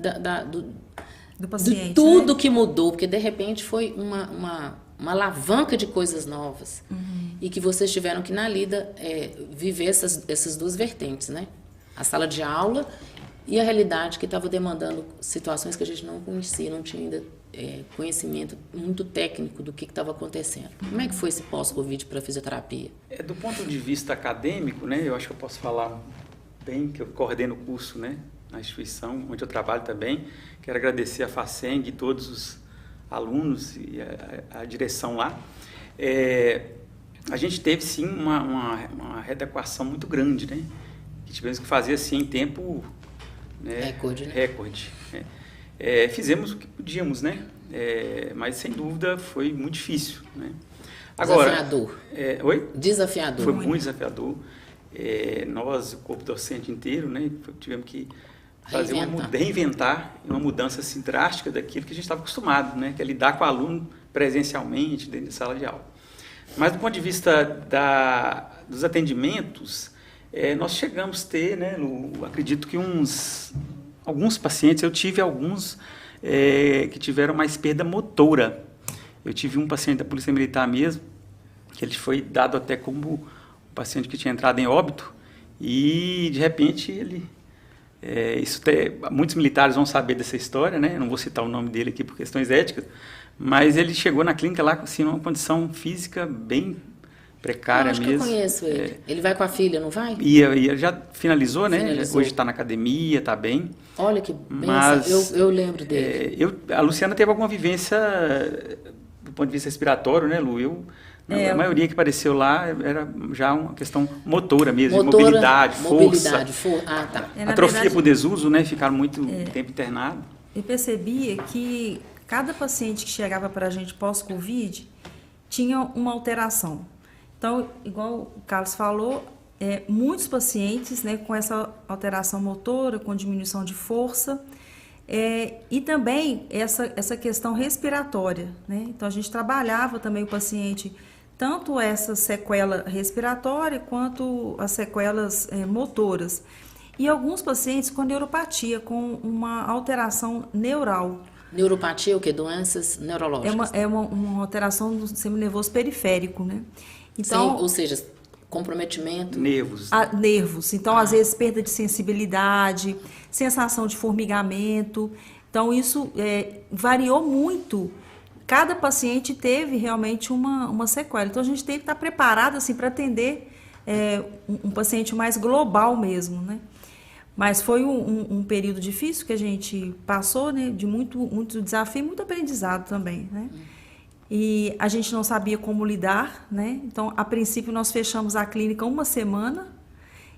do paciente, de tudo, né? Que mudou, porque de repente foi uma alavanca de coisas novas. E que vocês tiveram que, na lida, viver essas duas vertentes, né? A sala de aula e a realidade que estava demandando situações que a gente não conhecia, não tinha ainda conhecimento muito técnico do que estava acontecendo. Como é que foi esse pós-Covid para a fisioterapia? Do ponto de vista acadêmico, né, eu acho que eu posso falar bem, que eu coordeno o curso, né, na instituição onde eu trabalho também. Quero agradecer a FACENG e todos os alunos e a direção lá. A gente teve, sim, uma readequação muito grande, né, que tivemos que fazer, assim, em tempo... né, recorde. Fizemos o que podíamos, né? Mas sem dúvida foi muito difícil, né? Agora, desafiador. Oi? Desafiador. Foi muito desafiador. Nós, o corpo docente inteiro, né? Tivemos que fazer reinventar uma mudança assim, drástica daquilo que a gente estava acostumado, né? Que é lidar com o aluno presencialmente dentro da sala de aula. Mas do ponto de vista dos atendimentos, nós chegamos a ter, né? Acredito que alguns pacientes, eu tive alguns que tiveram mais perda motora. Eu tive um paciente da Polícia Militar mesmo, que ele foi dado até como um paciente que tinha entrado em óbito, e de repente ele... muitos militares vão saber dessa história, né? Eu não vou citar o nome dele aqui por questões éticas, mas ele chegou na clínica lá assim, numa condição física bem precária acho mesmo. Que eu conheço ele. Ele vai com a filha, não vai? E já finalizou, né? Finalizou. Hoje está na academia, está bem. Olha que bem, mas eu lembro dele. A Luciana teve alguma vivência do ponto de vista respiratório, né, Lu? A maioria que apareceu lá era já uma questão motora mesmo, de mobilidade, força. Tá. Atrofia por desuso, né? Ficaram muito tempo internados. Eu percebia que cada paciente que chegava para a gente pós-Covid tinha uma alteração. Então, igual o Carlos falou, muitos pacientes, né, com essa alteração motora, com diminuição de força, e também essa questão respiratória, né? Então, a gente trabalhava também o paciente, tanto essa sequela respiratória quanto as sequelas motoras. E alguns pacientes com neuropatia, com uma alteração neural. Neuropatia é o quê? Doenças neurológicas? É uma alteração do sistema nervoso periférico, né? Então, sim, ou seja, comprometimento. Nervos. Nervos. Então, às vezes, perda de sensibilidade, sensação de formigamento. Então, isso variou muito. Cada paciente teve realmente uma sequela. Então, a gente tem que estar preparado assim, para atender um paciente mais global mesmo, né? Mas foi um período difícil que a gente passou, né? De muito desafio e muito aprendizado também, né? E a gente não sabia como lidar, né? Então, a princípio, nós fechamos a clínica uma semana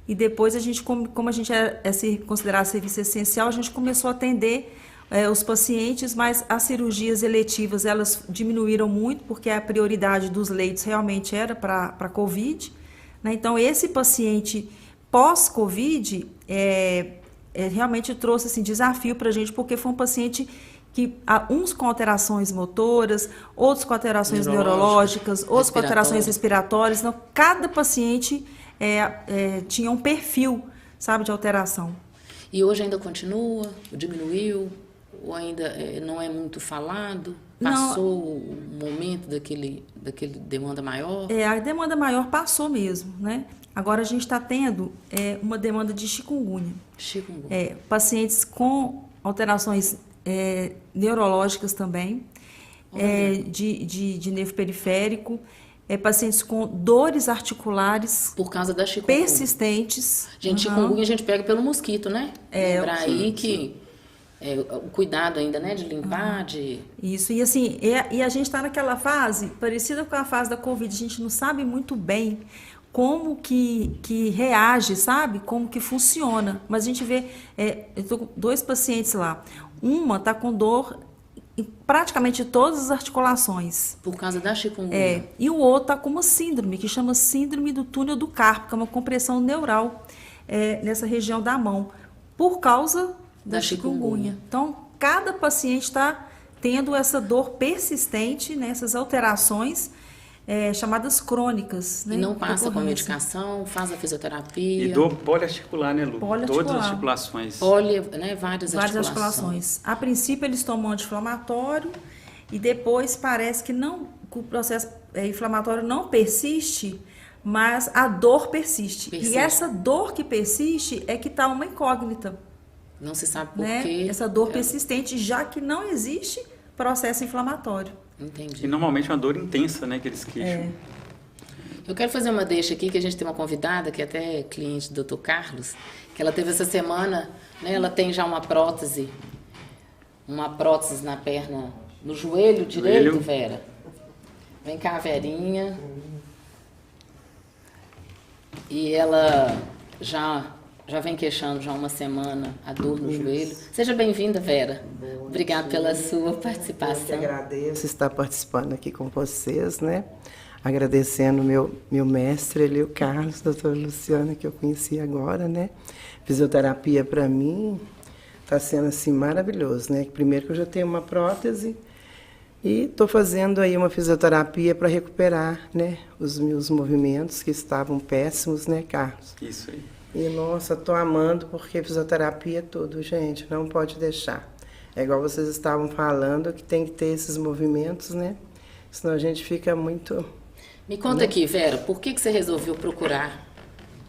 e depois a gente, como a gente é considerado serviço essencial, a gente começou a atender os pacientes, mas as cirurgias eletivas, elas diminuíram muito, porque a prioridade dos leitos realmente era para COVID, né? Então, esse paciente pós-COVID realmente trouxe assim, desafio para a gente, porque foi um paciente que uns com alterações motoras, outros com alterações neurológicas, outros com alterações respiratórias. Então, cada paciente tinha um perfil, sabe, de alteração. E hoje ainda continua? Diminuiu? Ou ainda não é muito falado? Passou o momento daquele demanda maior? A demanda maior passou mesmo, né? Agora a gente está tendo uma demanda de chikungunya. Pacientes com alterações neurológicas também, de nervo periférico, pacientes com dores articulares por causa da chikungunya persistentes. Gente, chikungunya a gente pega pelo mosquito, né? Lembrar aí que o cuidado ainda, né, de limpar, Isso, e assim, e a gente está naquela fase parecida com a fase da Covid, a gente não sabe muito bem como que reage, sabe? Como que funciona. Mas a gente vê, eu tô com 2 pacientes lá. Uma está com dor em praticamente todas as articulações. Por causa da chikungunya. E o outro está com uma síndrome, que chama síndrome do túnel do carpo, que é uma compressão neural nessa região da mão, por causa da chikungunya. Então, cada paciente está tendo essa dor persistente, né, essas alterações chamadas crônicas. Né, e não passa com a medicação, faz a fisioterapia. E dor poliarticular, né, Lu? Poliarticular. Todas as articulações. Várias articulações. A princípio, eles tomam anti-inflamatório e depois parece que o processo inflamatório não persiste, mas a dor persiste. E essa dor que persiste é que está uma incógnita. Não se sabe por né? quê. Essa dor persistente, já que não existe processo inflamatório. Entendi. E normalmente é uma dor intensa, né, que eles queixam. Eu quero fazer uma deixa aqui, que a gente tem uma convidada, que é até cliente do Dr. Carlos, que ela teve essa semana, né, ela tem já uma prótese na perna, no joelho direito, Vera. Vem cá, Verinha. E ela já vem queixando já uma semana a dor no joelho. Seja bem-vinda, Vera. Obrigada pela sua participação. Eu que agradeço estar participando aqui com vocês, né? Agradecendo meu mestre ali, o Carlos, doutor Luciano, que eu conheci agora, né? Fisioterapia para mim está sendo assim maravilhoso, né? Primeiro que eu já tenho uma prótese e estou fazendo aí uma fisioterapia para recuperar, né, os meus movimentos que estavam péssimos, né, Carlos? Isso aí. E, nossa, estou amando porque fisioterapia é tudo, gente, não pode deixar. É igual vocês estavam falando, que tem que ter esses movimentos, né? Senão a gente fica muito... Me conta aqui, Vera, por que você resolveu procurar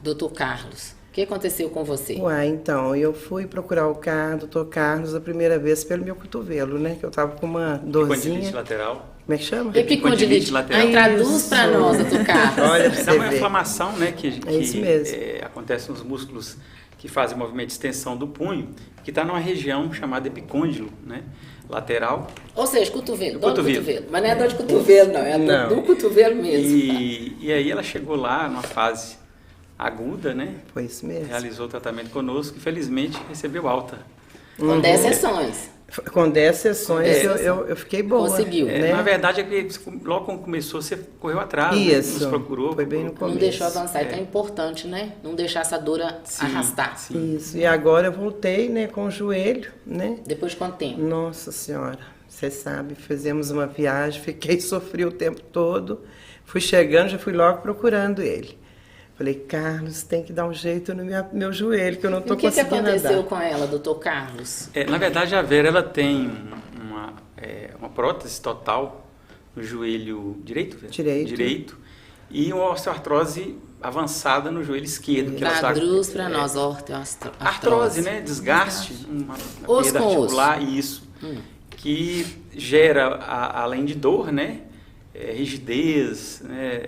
Dr. Carlos? O que aconteceu com você? Ué, então, eu fui procurar o Dr. Carlos a primeira vez pelo meu cotovelo, né? Que eu tava com uma dorzinha. Epicondilite lateral. Como é que chama? Epicondilite lateral. Aí traduz para nós, Dr. Carlos. Olha, pra você É uma ver. inflamação, né, que É isso mesmo. acontece nos músculos que fazem o movimento de extensão do punho, que está numa região chamada epicôndilo, né, lateral. Ou seja, cotovelo, Do dor do cotovelo. cotovelo. Mas não é dor de cotovelo, não. É a Não. dor do cotovelo mesmo. E aí ela chegou lá numa fase aguda, né, Foi isso mesmo. realizou o tratamento conosco e felizmente recebeu alta. Com 10 sessões. Com 10 sessões Com 10 eu fiquei boa. Conseguiu. né? Na verdade, é que logo quando começou, você correu atrás, né, Isso. nos procurou. Foi bem no Não começo. deixou avançar. Então é importante, né? Não deixar essa dor Sim, arrastar. sim. Isso. E agora eu voltei, né, com o joelho, né? Depois de quanto tempo? Nossa Senhora, você sabe, fizemos uma viagem, sofri o tempo todo. Fui chegando, já fui logo procurando ele. Falei, Carlos, tem que dar um jeito no meu joelho, que eu não E estou o que conseguindo aconteceu andar. com ela, doutor Carlos? Na verdade, a Vera ela tem uma prótese total no joelho direito, Vera? Direito. E uma osteoartrose avançada no joelho esquerdo. Que ela tá- Traduz para nós, osteoartrose. artrose, né? Desgaste, uma Osso perda com osso. articular, isso. Que gera, além de dor, né? Rigidez, né?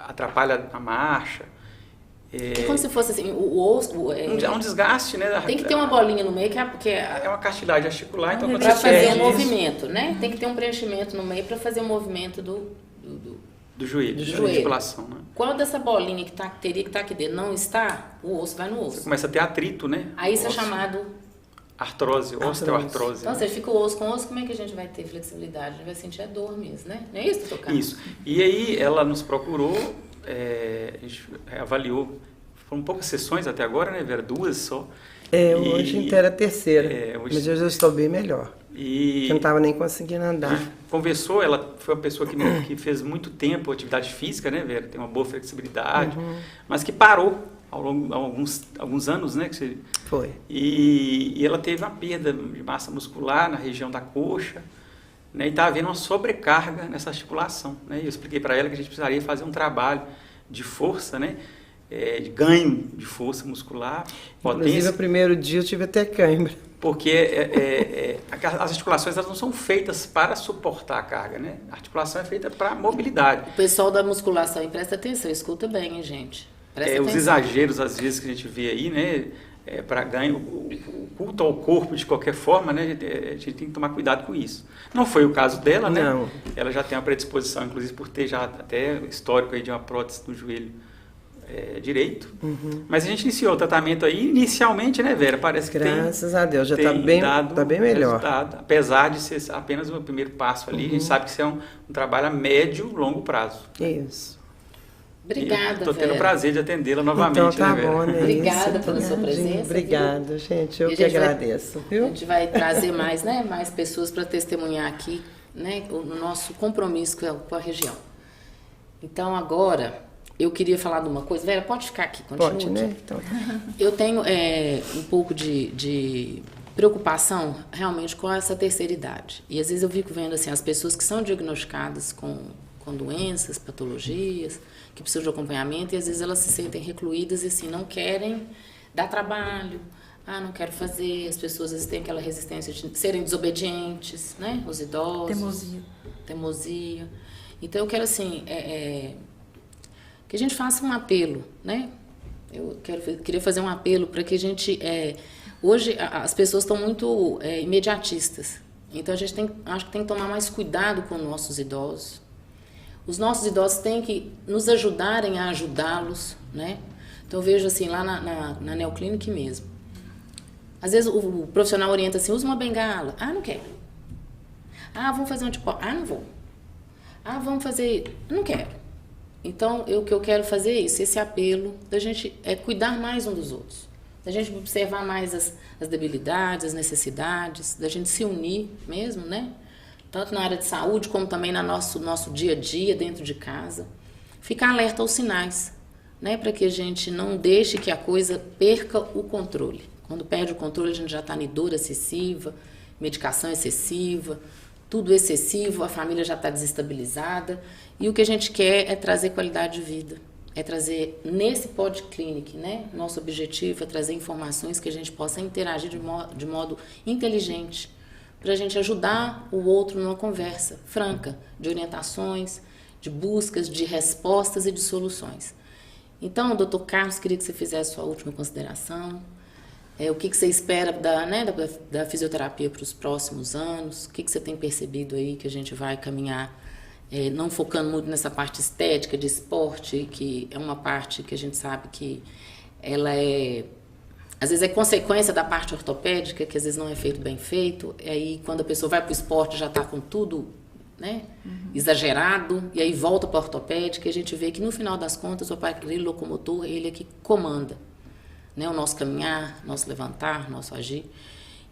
Atrapalha a marcha. É como se fosse assim, o osso... É um desgaste, né? Tem que ter uma bolinha no meio que É uma cartilagem articular, então quando para você fazer perde um isso- movimento, né? Tem que ter um preenchimento no meio para fazer o movimento do joelho, do da joelho. articulação, né? Quando essa bolinha que teria que estar aqui dentro não está, o osso vai no Você osso. começa a ter atrito, né? Aí isso é Osso. chamado... Artrose, osteoartrose. Então, né? você fica o osso com osso, como é que a gente vai ter flexibilidade? A gente vai sentir a dor mesmo, né? Não é isso, doutor Carlos? Isso. E aí ela nos procurou, a gente avaliou, foram poucas sessões até agora, né, Vera? 2 só. Hoje inteira a terceira, hoje- mas eu já estou bem melhor. E Eu não estava nem conseguindo andar. conversou, ela foi uma pessoa que fez muito tempo atividade física, né, Vera? Tem uma boa flexibilidade, mas que parou ao longo de alguns anos, né? Foi. E ela teve uma perda de massa muscular na região da coxa, né, e estava havendo uma sobrecarga nessa articulação. Né, e eu expliquei para ela que a gente precisaria fazer um trabalho de força, né, de ganho de força muscular, Inclusive, potência, no primeiro dia eu tive até cãibra. porque as articulações elas não são feitas para suportar a carga. Né? A articulação é feita para mobilidade. O pessoal da musculação, presta atenção, escuta bem, hein, gente? Presta Os atenção. exageros, às vezes, que a gente vê aí, né, para ganho, o culto ao corpo de qualquer forma, né, a gente tem que tomar cuidado com isso. Não foi o caso dela, né? Não. Ela já tem uma predisposição, inclusive por ter já até histórico aí de uma prótese no joelho direito. Mas a gente iniciou o tratamento aí, inicialmente, né, Vera? Parece que Graças a Deus, já está tem bem, dado tá bem melhor. resultado, apesar de ser apenas o primeiro passo ali. A gente sabe que isso é um trabalho a médio, longo prazo. Isso. Obrigada, Estou tendo Vera. o prazer de atendê-la novamente, Então tá né, Vera? bom, né? Obrigada Isso. pela sua Imagina, presença, Obrigada, gente. Eu E a que gente vai- agradeço, A viu? gente vai trazer mais, né, mais pessoas para testemunhar aqui, né, o nosso compromisso com a região. Então, agora, eu queria falar de uma coisa. Vera, pode ficar aqui, continua Pode, aqui. né? Então, Eu tenho um pouco de preocupação realmente com essa terceira idade. E às vezes eu fico vendo assim, as pessoas que são diagnosticadas com doenças, patologias, que precisam de acompanhamento, e às vezes elas se sentem recluídas e assim, não querem dar trabalho. Não quero fazer. As pessoas às vezes têm aquela resistência de serem desobedientes, né? Os idosos. Teimosia. Então eu quero assim, que a gente faça um apelo, né? Eu queria fazer um apelo para que a gente... hoje as pessoas estão muito imediatistas. Então a gente acho que tem que tomar mais cuidado com os nossos idosos. Os nossos idosos têm que nos ajudarem a ajudá-los, né? Então eu vejo assim, lá na Neoclinic mesmo. Às vezes o profissional orienta assim, usa uma bengala. Não quero. Vamos fazer um tipo... não vou. Vamos fazer... Não quero. Então, o que eu quero fazer é isso, esse apelo da gente cuidar mais um dos outros. Da gente observar mais as debilidades, as necessidades, da gente se unir mesmo, né? Tanto na área de saúde, como também no nosso dia a dia, dentro de casa. Ficar alerta aos sinais, né? Para que a gente não deixe que a coisa perca o controle. Quando perde o controle, a gente já está em dor excessiva, medicação excessiva, tudo excessivo, a família já está desestabilizada. E o que a gente quer é trazer qualidade de vida. É trazer nesse Podclinic, né? Nosso objetivo é trazer informações que a gente possa interagir de modo inteligente, para a gente ajudar o outro numa conversa franca, de orientações, de buscas, de respostas e de soluções. Então, doutor Carlos, queria que você fizesse a sua última consideração. O que você espera da fisioterapia para os próximos anos? O que você tem percebido aí que a gente vai caminhar, não focando muito nessa parte estética de esporte, que é uma parte que a gente sabe que ela às vezes é consequência da parte ortopédica, que às vezes não é feito bem feito. E aí, quando a pessoa vai para o esporte, já está com tudo, né, exagerado, e aí volta para a ortopédica, e a gente vê que no final das contas o aparelho locomotor, ele é que comanda, né, o nosso caminhar, nosso levantar, nosso agir.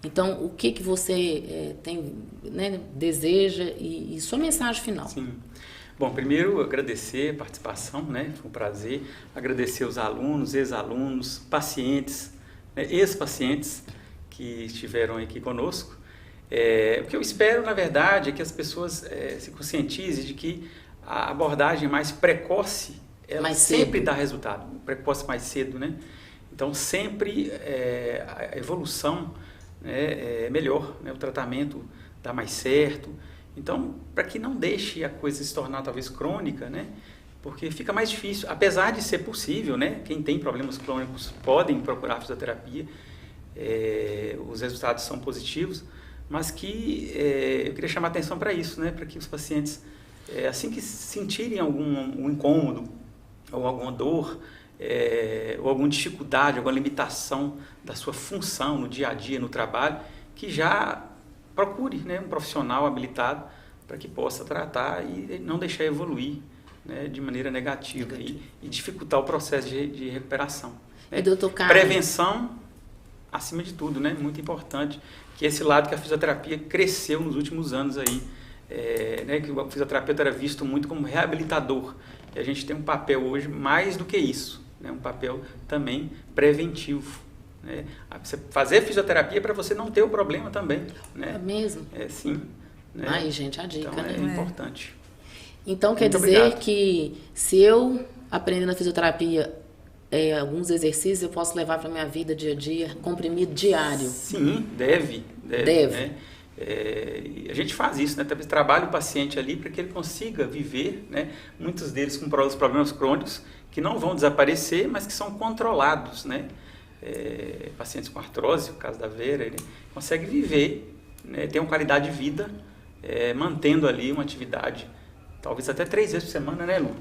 Então, o que você tem, né, deseja e sua mensagem final? Sim. Bom, primeiro agradecer a participação, né, foi um prazer, agradecer os alunos, ex-alunos, pacientes, né, ex-pacientes que estiveram aqui conosco. O que eu espero, na verdade, é que as pessoas se conscientizem de que a abordagem mais precoce, ela mais sempre cedo. dá resultado, precoce mais cedo, né? Então, sempre a evolução, né, é melhor, né? O tratamento dá mais certo. Então, para que não deixe a coisa se tornar talvez crônica, né? Porque fica mais difícil, apesar de ser possível, né? Quem tem problemas crônicos podem procurar fisioterapia, os resultados são positivos, mas que eu queria chamar a atenção para isso, né? Para que os pacientes, assim que sentirem algum incômodo, ou alguma dor, ou alguma dificuldade, alguma limitação da sua função no dia a dia, no trabalho, que já procure, né, um profissional habilitado para que possa tratar e não deixar evoluir, né, de maneira negativa. E dificultar o processo de recuperação. Né? E doutor Carlos? Prevenção, acima de tudo, né? Muito importante, que esse lado que a fisioterapia cresceu nos últimos anos aí, né? Que o fisioterapeuta era visto muito como reabilitador, e a gente tem um papel hoje mais do que isso, né? Um papel também preventivo, né? Você fazer fisioterapia para você não ter o problema também, né? É mesmo? Sim. Né? Aí, gente, a dica, então, né? É importante. Então, quer Muito dizer obrigado. que se eu aprender na fisioterapia alguns exercícios, eu posso levar para a minha vida dia a dia, comprimido diário? Sim, deve. Né? A gente faz isso, né? Trabalha o paciente ali para que ele consiga viver, né? Muitos deles com problemas crônicos que não vão desaparecer, mas que são controlados, né? Pacientes com artrose, no caso da Vera, ele consegue viver, né? Ter uma qualidade de vida, mantendo ali uma atividade, talvez até 3 vezes por semana, né, Lu?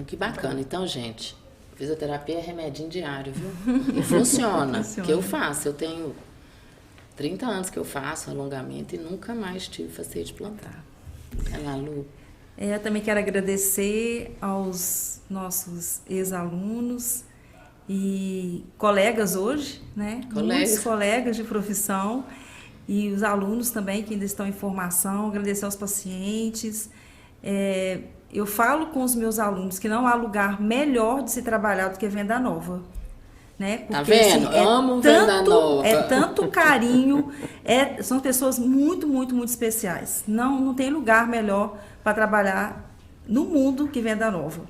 Que bacana. Então, gente, fisioterapia é remedinho diário, viu? E funciona. Que eu faço. Eu tenho 30 anos que eu faço alongamento e nunca mais tive fasciite plantar. Vai lá, Lu. Eu também quero agradecer aos nossos ex-alunos e colegas hoje, né? Muitos colegas de profissão e os alunos também que ainda estão em formação. Agradecer aos pacientes. Eu falo com os meus alunos que não há lugar melhor de se trabalhar do que Venda Nova. Né? Porque, tá vendo? Assim, Amo Venda Nova. É tanto carinho, são pessoas muito, muito, muito especiais. Não tem lugar melhor para trabalhar no mundo que Venda Nova.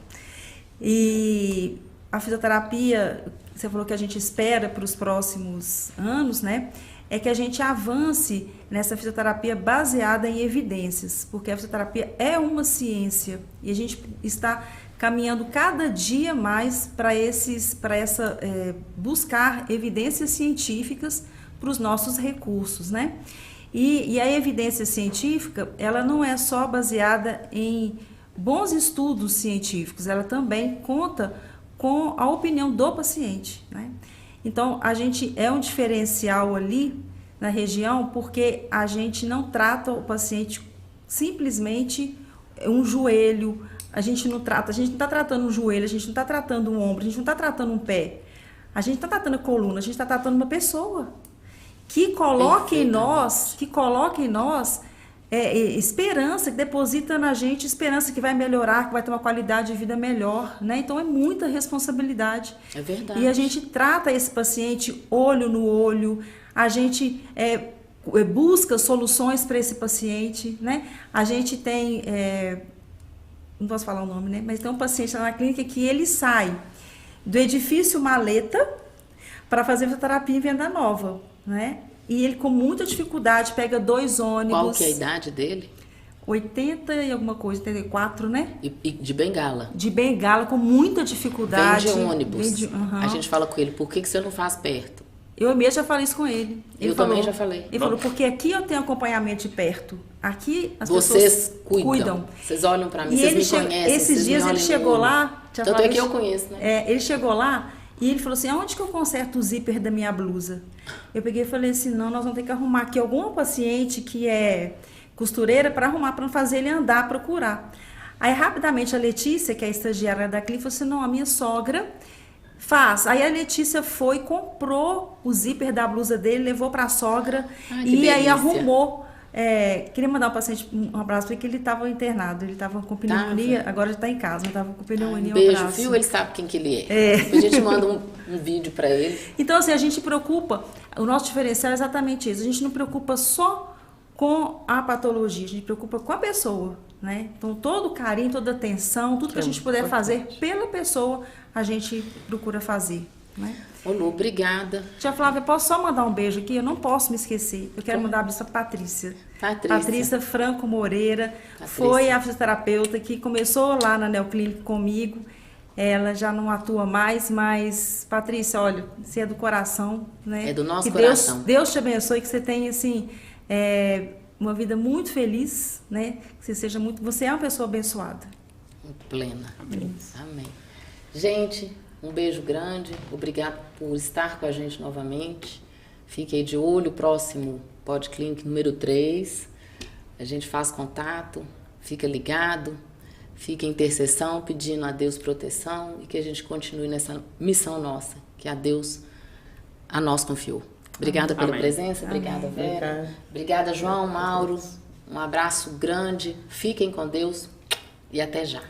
E a fisioterapia, você falou que a gente espera para os próximos anos, né? É que a gente avance nessa fisioterapia baseada em evidências, porque a fisioterapia é uma ciência e a gente está caminhando cada dia mais para buscar evidências científicas para os nossos recursos, né? E a evidência científica, ela não é só baseada em bons estudos científicos, ela também conta com a opinião do paciente, né? Então, a gente é um diferencial ali na região porque a gente não trata o paciente simplesmente um joelho, a gente não está tratando um joelho, a gente não está tratando um ombro, a gente não está tratando um pé, a gente está tratando a coluna, a gente está tratando uma pessoa que coloque em nós esperança, que deposita na gente esperança que vai melhorar, que vai ter uma qualidade de vida melhor, né? Então é muita responsabilidade. É verdade. E a gente trata esse paciente olho no olho, a gente busca soluções para esse paciente, né? A gente tem, não posso falar o nome, né? Mas tem um paciente lá na clínica que ele sai do edifício Maleta para fazer fisioterapia em Venda Nova, né? E ele com muita dificuldade pega 2 ônibus. Qual que é a idade dele? 80 e alguma coisa, 84, né? E de bengala. De bengala, com muita dificuldade. Vem de ônibus. Uhum. A gente fala com ele, por que você não faz perto? Eu mesmo já falei isso com ele. Eu também já falei. Ele falou, porque aqui eu tenho acompanhamento de perto. Aqui as Vocês pessoas cuidam. Vocês olham pra mim, e vocês me conhecem. Esses dias ele chegou lá... Tanto é que eu conheço, né? Ele chegou lá e ele falou assim, aonde que eu conserto o zíper da minha blusa? Eu peguei e falei assim, não, nós vamos ter que arrumar aqui alguma paciente que é costureira para arrumar, para não fazer ele andar, procurar. Aí, rapidamente, a Letícia, que é a estagiária da clínica, falou assim, não, a minha sogra faz. Aí a Letícia foi, comprou o zíper da blusa dele, levou para a sogra e aí arrumou. Queria mandar um abraço para ele, que ele estava internado, ele estava com pneumonia, agora ele está em casa, mas estava com pneumonia. Um beijo, viu? Ele sabe quem que ele é. A gente manda um vídeo para ele. Então, assim, a gente preocupa, o nosso diferencial é exatamente isso, a gente não preocupa só com a patologia, a gente preocupa com a pessoa, né? Então, todo o carinho, toda a atenção, tudo que a gente puder fazer pela pessoa, a gente procura fazer, né? Ô, Lu, obrigada. Tia Flávia, posso só mandar um beijo aqui? Eu não posso me esquecer. Eu quero mandar um beijo para Patrícia. Patrícia Franco Moreira. Foi a fisioterapeuta que começou lá na Neoclínica comigo. Ela já não atua mais, mas, Patrícia, olha, você é do coração, né? É do nosso que coração. Deus te abençoe, que você tenha, assim, uma vida muito feliz, né? Que você é uma pessoa abençoada. Plena. Amém. Gente, um beijo grande. Obrigado por estar com a gente novamente. Fique aí de olho, próximo Podclinic número 3. A gente faz contato, fica ligado, fica em intercessão, pedindo a Deus proteção e que a gente continue nessa missão nossa, que a Deus a nós confiou. Obrigada pela presença, obrigada, Vera. Obrigada, João, Mauro. Um abraço grande, fiquem com Deus e até já.